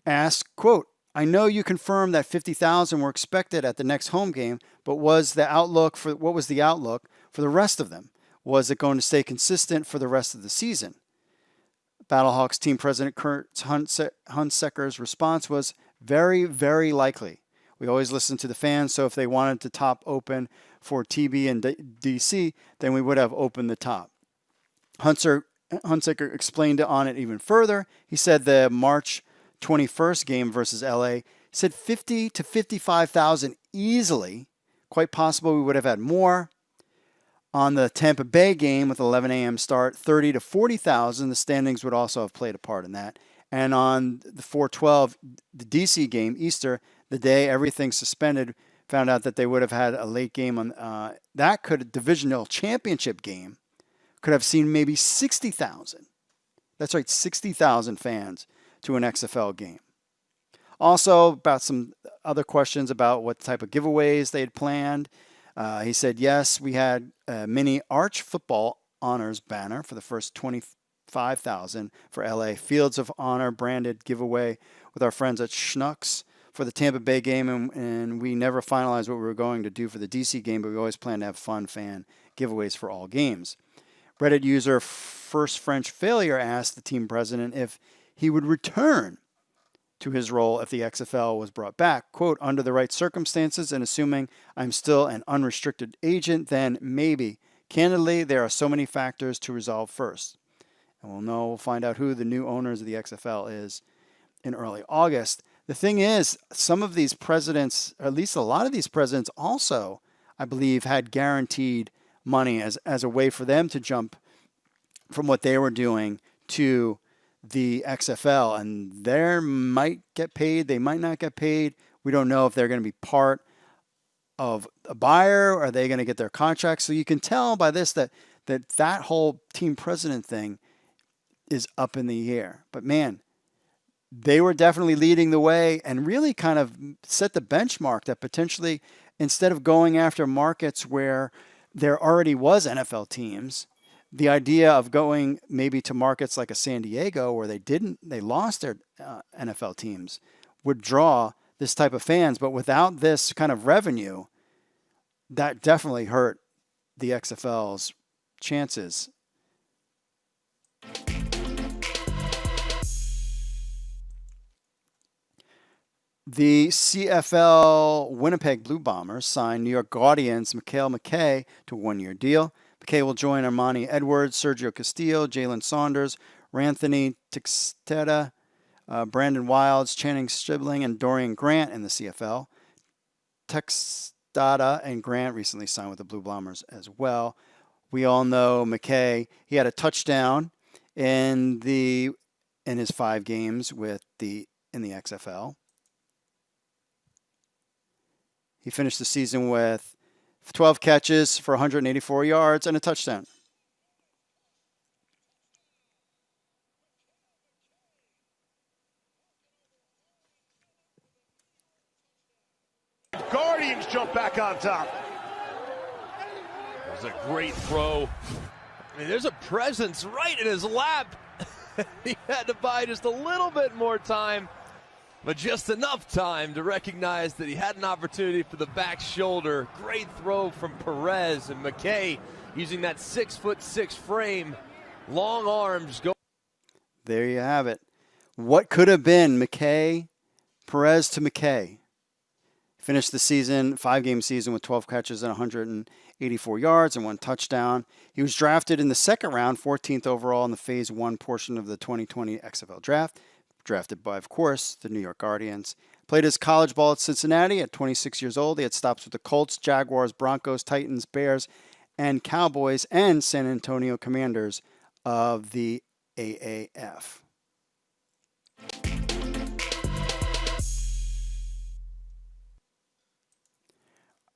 A: asked, quote, I know you confirmed that 50,000 were expected at the next home game, but what was the outlook for the rest of them? Was it going to stay consistent for the rest of the season? BattleHawks team president Kurt Hunsaker's response was very, very likely. We always listen to the fans, so if they wanted to top open for TB and DC, then we would have opened the top. Hunsaker explained on it even further. He said the March 21st game versus LA, he said 50 to 55,000 easily. Quite possible we would have had more. On the Tampa Bay game with 11 a.m. start, 30 to 40,000. The standings would also have played a part in that. And on the 4/12, the DC game, Easter, the day everything suspended, found out that they would have had a late game on divisional championship game could have seen maybe 60,000. That's right, 60,000 fans to an XFL game. Also, about some other questions about what type of giveaways they had planned. He said, yes, we had a mini Arch Football Honors banner for the first 25,000 for LA. Fields of Honor branded giveaway with our friends at Schnucks for the Tampa Bay game, and we never finalized what we were going to do for the DC game, but we always plan to have fun fan giveaways for all games. Reddit user First French Failure asked the team president if he would return to his role if the XFL was brought back. Quote, under the right circumstances and assuming I'm still an unrestricted agent, then maybe. Candidly, there are so many factors to resolve first. And we'll find out who the new owners of the XFL is in early August. The thing is, some of these presidents, or at least a lot of these presidents also, I believe, had guaranteed money as a way for them to jump from what they were doing to the XFL, and they might get paid, they might not get paid. We don't know if they're going to be part of a buyer, or are they going to get their contracts. So you can tell by this that whole team president thing is up in the air. But man, they were definitely leading the way and really kind of set the benchmark that potentially, instead of going after markets where there already was NFL teams, the idea of going maybe to markets like a San Diego where they lost their NFL teams would draw this type of fans. But without this kind of revenue, that definitely hurt the XFL's chances. The CFL Winnipeg Blue Bombers signed New York Guardians' Mikael McKay to a one-year deal. McKay will join Armani Edwards, Sergio Castillo, Jalen Saunders, Ranthony Tixteta, Brandon Wilds, Channing Stribling, and Dorian Grant in the CFL. Tixteta and Grant recently signed with the Blue Bombers as well. We all know McKay. He had a touchdown in his 5 games in the XFL. He finished the season with 12 catches for 184 yards and a touchdown.
C: Guardians jump back on top. That was a great throw. I mean, there's a presence right in his lap. He had to buy just a little bit more time, but just enough time to recognize that he had an opportunity for the back shoulder. Great throw from Perez, and McKay using that 6'6" frame, long arms.
A: There you have it. What could have been McKay, Perez to McKay. Finished the season, 5-game season with 12 catches and 84 yards and 1 touchdown. He was drafted in the second round, 14th overall in the Phase 1 portion of the 2020 XFL Draft, drafted by, of course, the New York Guardians. Played his college ball at Cincinnati at 26 years old. He had stops with the Colts, Jaguars, Broncos, Titans, Bears, and Cowboys, and San Antonio Commanders of the AAF.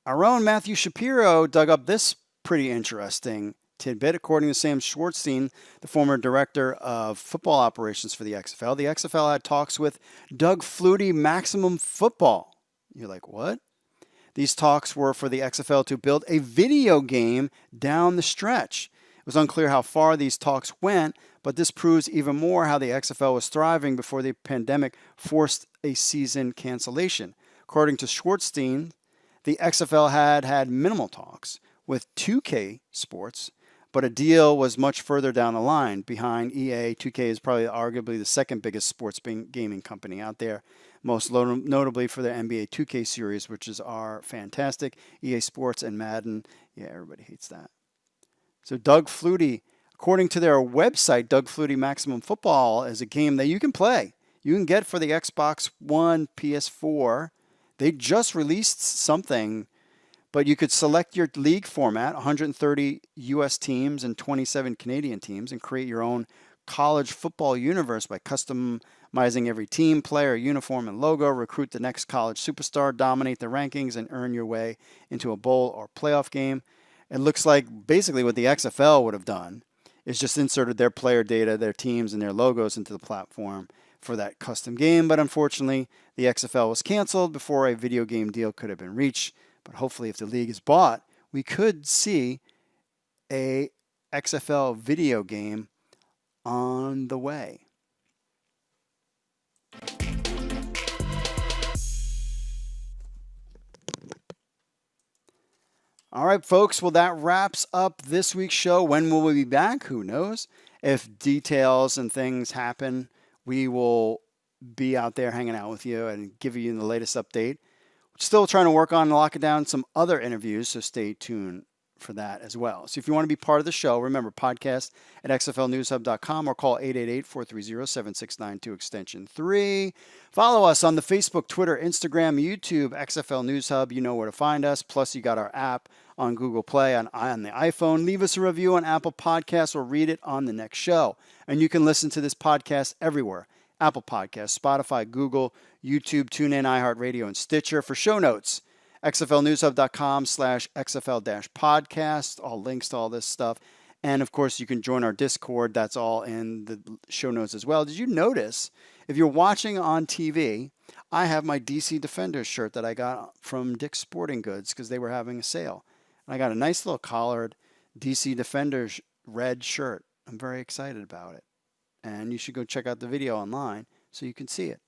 A: Our own Matthew Shapiro dug up this pretty interesting tidbit. According to Sam Schwartzstein, the former director of football operations for the XFL had talks with Doug Flutie, Maximum Football. You're like, what? These talks were for the XFL to build a video game down the stretch. It was unclear how far these talks went, but this proves even more how the XFL was thriving before the pandemic forced a season cancellation. According to Schwartzstein, the XFL had minimal talks with 2K Sports, but a deal was much further down the line behind EA. 2K is probably arguably the second biggest sports gaming company out there, most notably for their NBA 2K series, which are fantastic. EA Sports and Madden, yeah, everybody hates that. So Doug Flutie, according to their website, Doug Flutie Maximum Football is a game that you can play. You can get for the Xbox One, PS4. They just released something, but you could select your league format, 130 U.S. teams and 27 Canadian teams, and create your own college football universe by customizing every team, player, uniform, and logo, recruit the next college superstar, dominate the rankings, and earn your way into a bowl or playoff game. It looks like basically what the XFL would have done is just inserted their player data, their teams, and their logos into the platform for that custom game. But unfortunately, the XFL was canceled before a video game deal could have been reached. But hopefully, if the league is bought, we could see a XFL video game on the way. All right, folks. Well, that wraps up this week's show. When will we be back? Who knows? If details and things happen, we will be out there hanging out with you and give you the latest update. Still trying to work on locking down some other interviews, so stay tuned for that as well. So if you want to be part of the show, remember podcast at xflnewshub.com or call 888-430-7692 extension 3. Follow us on the Facebook, Twitter, Instagram, YouTube, XFL News Hub. You know where to find us. Plus, you got our app on Google Play on the iPhone. Leave us a review on Apple Podcasts or read it on the next show. And you can listen to this podcast everywhere. Apple Podcasts, Spotify, Google, YouTube, TuneIn, iHeartRadio, and Stitcher. For show notes, xflnewshub.com/xfl-podcast, all links to all this stuff. And, of course, you can join our Discord. That's all in the show notes as well. Did you notice, if you're watching on TV, I have my DC Defenders shirt that I got from Dick's Sporting Goods because they were having a sale. And I got a nice little collared DC Defenders red shirt. I'm very excited about it. And you should go check out the video online so you can see it.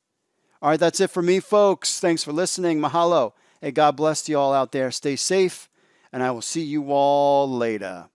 A: All right, that's it for me, folks. Thanks for listening. Mahalo. Hey, God bless you all out there. Stay safe, and I will see you all later.